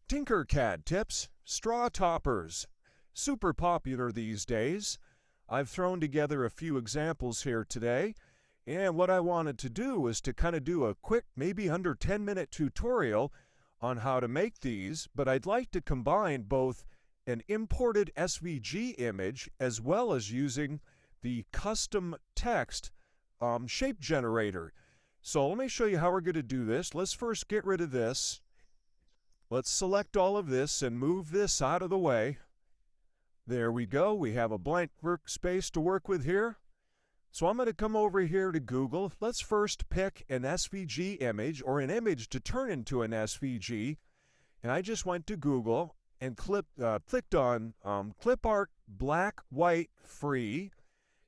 TinkerCAD tips, straw toppers. Super popular these days. I've thrown together a few examples here today, and what I wanted to do was to kind of do a quick, maybe under 10-minute tutorial on how to make these, but I'd like to combine both an imported SVG image as well as using the custom text shape generator. So let me show you how we're going to do this. Let's first get rid of this. Let's select all of this and move this out of the way. There we go. We have a blank workspace to work with here. So I'm going to come over here to Google. Let's first pick an SVG image or an image to turn into an SVG. And I just went to Google and clicked on Clip Art Black, White, Free.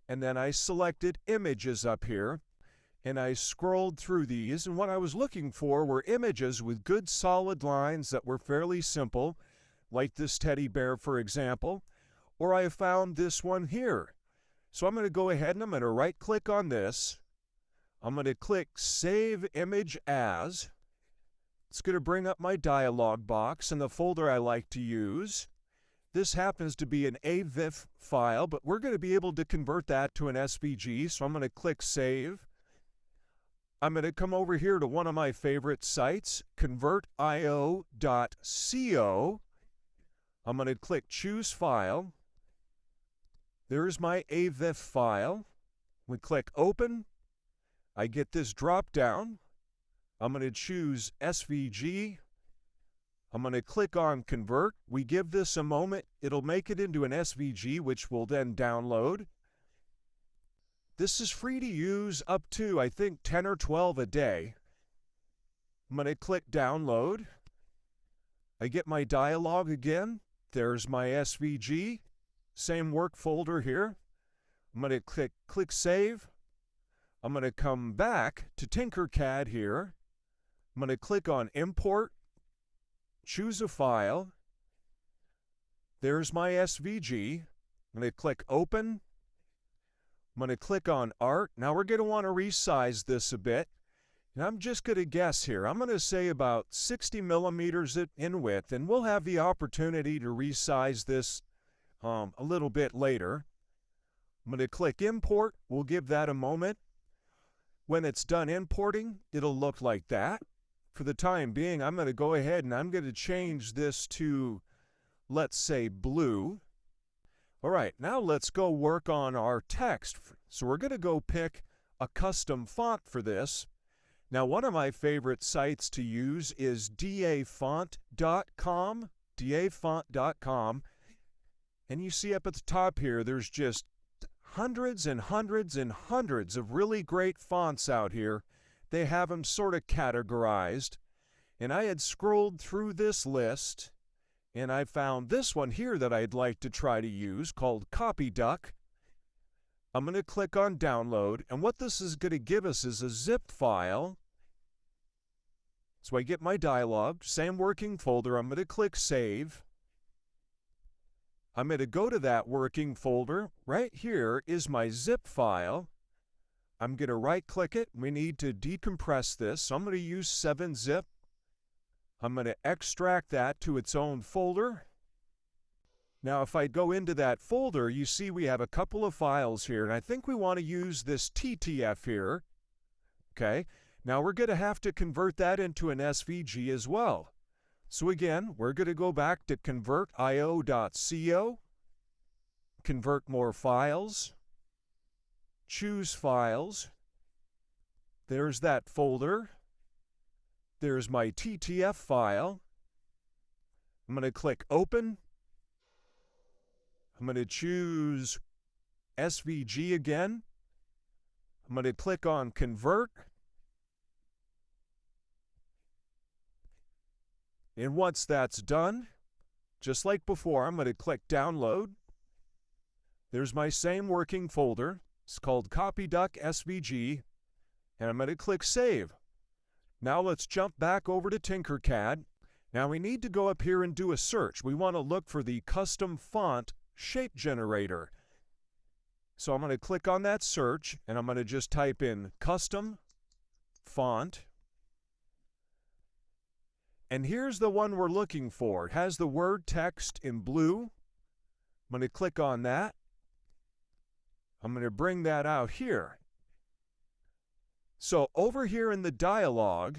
And then I selected Images up here. And I scrolled through these, and what I was looking for were images with good solid lines that were fairly simple, like this teddy bear, for example, or I found this one here. So I'm going to go ahead and I'm going to right-click on this. I'm going to click Save Image As. It's going to bring up my dialog box and the folder I like to use. This happens to be an AVIF file, but we're going to be able to convert that to an SVG, so I'm going to click Save. I'm going to come over here to one of my favorite sites, convertio.co. I'm going to click Choose File. There's my AVIF file. We click Open. I get this drop down. I'm going to choose SVG. I'm going to click on Convert. We give this a moment. It'll make it into an SVG, which will then download. This is free to use up to, I think, 10 or 12 a day. I'm going to click Download. I get my dialog again. There's my SVG. Same work folder here. I'm going to click Save. I'm going to come back to TinkerCAD here. I'm going to click on Import. Choose a file. There's my SVG. I'm going to click Open. I'm going to click on Art. Now we're going to want to resize this a bit. And I'm just going to guess here. I'm going to say about 60 millimeters in width, and we'll have the opportunity to resize this a little bit later. I'm going to click Import. We'll give that a moment. When it's done importing, it'll look like that. For the time being, I'm going to go ahead and I'm going to change this to, let's say, blue. All right, now let's go work on our text. So we're going to go pick a custom font for this. Now, one of my favorite sites to use is dafont.com, dafont.com. And you see up at the top here, there's just hundreds and hundreds and hundreds of really great fonts out here. They have them sort of categorized. And I had scrolled through this list, and I found this one here that I'd like to try to use called CopyDuck. I'm going to click on Download, and what this is going to give us is a zip file. So I get my dialog, same working folder. I'm going to click Save. I'm going to go to that working folder. Right here is my zip file. I'm going to right-click it. We need to decompress this, so I'm going to use 7-zip. I'm going to extract that to its own folder. Now, if I go into that folder, you see we have a couple of files here, and I think we want to use this TTF here. Okay, now we're going to have to convert that into an SVG as well. So again, we're going to go back to convertio.co, convert more files, choose files. There's that folder. There's my TTF file. I'm going to click Open. I'm going to choose SVG again. I'm going to click on Convert. And once that's done, just like before, I'm going to click Download. There's my same working folder. It's called CopyDuck SVG. And I'm going to click Save. Now let's jump back over to TinkerCAD. Now we need to go up here and do a search. We want to look for the custom font shape generator. So I'm going to click on that search, and I'm going to just type in custom font. And here's the one we're looking for. It has the word text in blue. I'm going to click on that. I'm going to bring that out here. So over here in the dialog,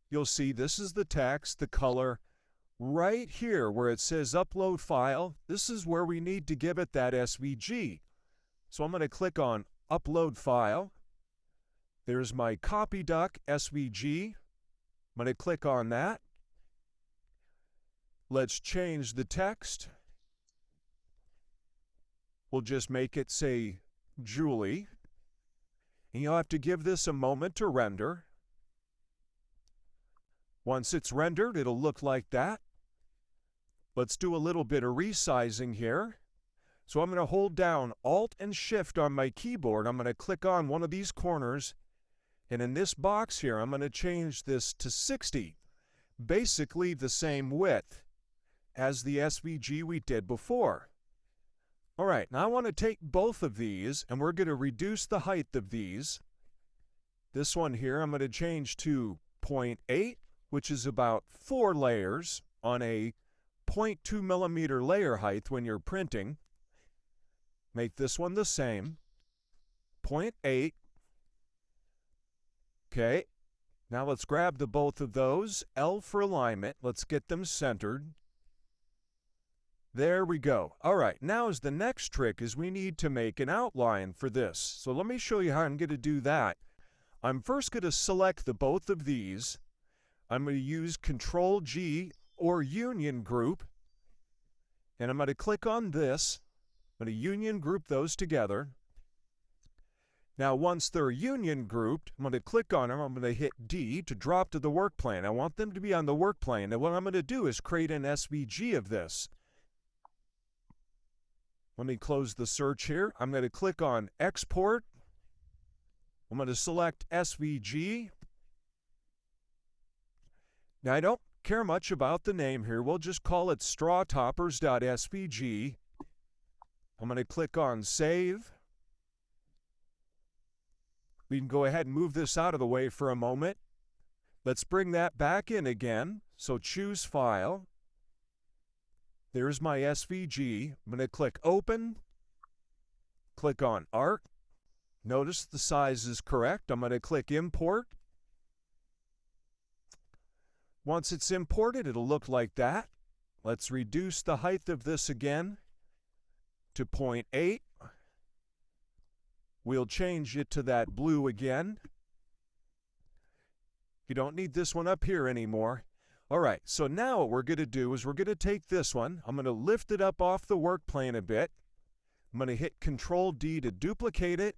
you'll see this is the text, the color. Right here where it says upload file, this is where we need to give it that SVG. So I'm going to click on upload file. There's my copy duck SVG. I'm going to click on that. Let's change the text. We'll just make it say Julie. And you'll have to give this a moment to render. Once it's rendered, it'll look like that. Let's do a little bit of resizing here. So I'm going to hold down Alt and Shift on my keyboard. I'm going to click on one of these corners. And in this box here, I'm going to change this to 60. Basically the same width as the SVG we did before. All right, now I want to take both of these, and we're going to reduce the height of these. This one here, I'm going to change to 0.8, which is about 4 layers on a 0.2 millimeter layer height when you're printing. Make this one the same, 0.8. Okay, now let's grab the both of those, L for alignment. Let's get them centered. There we go. All right, now is the next trick is we need to make an outline for this. So let me show you how I'm going to do that. I'm first going to select the both of these. I'm going to use Control G or Union Group. And I'm going to click on this. I'm going to Union Group those together. Now once they're Union grouped, I'm going to click on them. I'm going to hit D to drop to the work plane. I want them to be on the work plane. And what I'm going to do is create an SVG of this. Let me close the search here. I'm going to click on Export. I'm going to select SVG. Now I don't care much about the name here. We'll just call it strawtoppers.svg. I'm going to click on Save. We can go ahead and move this out of the way for a moment. Let's bring that back in again. So choose File. There's my SVG. I'm going to click Open. Click on Art. Notice the size is correct. I'm going to click Import. Once it's imported, it'll look like that. Let's reduce the height of this again to 0.8. We'll change it to that blue again. You don't need this one up here anymore. All right, so now what we're going to do is we're going to take this one. I'm going to lift it up off the work plane a bit. I'm going to hit Control D to duplicate it.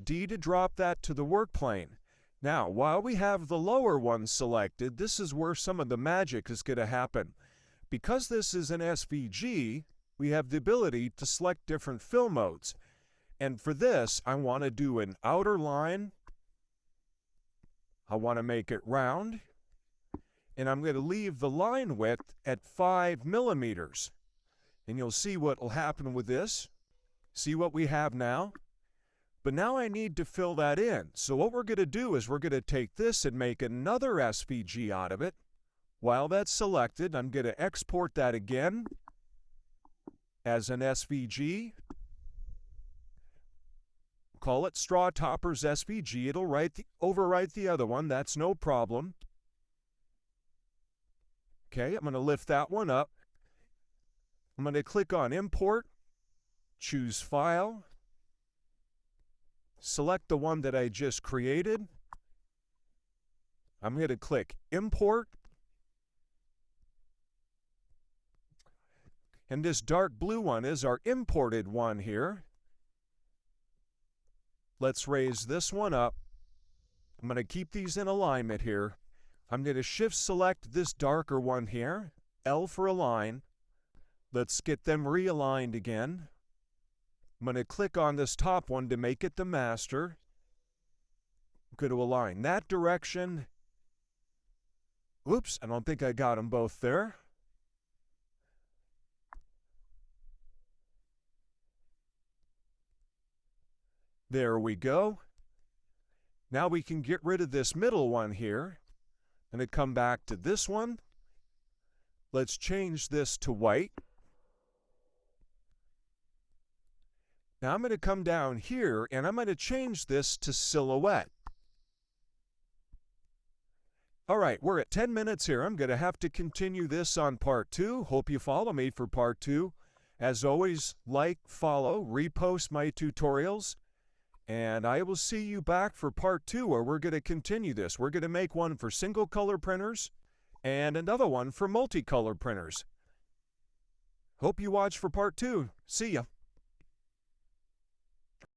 D to drop that to the work plane. Now, while we have the lower one selected, this is where some of the magic is going to happen. Because this is an SVG, we have the ability to select different fill modes. And for this, I want to do an outer line. I want to make it round. And I'm going to leave the line width at 5 millimeters. And you'll see what will happen with this. See what we have now? But now I need to fill that in. So what we're going to do is we're going to take this and make another SVG out of it. While that's selected, I'm going to export that again as an SVG. Call it Straw Toppers SVG. It'll overwrite the other one. That's no problem. Okay, I'm going to lift that one up. I'm going to click on Import, choose File, select the one that I just created. I'm going to click Import. And this dark blue one is our imported one here. Let's raise this one up. I'm going to keep these in alignment here. I'm going to shift select this darker one here, L for align. Let's get them realigned again. I'm going to click on this top one to make it the master. I'm going to align that direction. Oops, I don't think I got them both there. There we go. Now we can get rid of this middle one here. I'm going to come back to this one. Let's change this to white. Now I'm going to come down here and I'm going to change this to silhouette. All right, we're at 10 minutes here. I'm going to have to continue this on part 2. Hope you follow me for part 2. As always, like, follow, repost my tutorials, and I will see you back for part 2 where we're going to continue this. We're going to make one for single color printers and another one for multicolor printers. Hope you watch for part 2. See ya.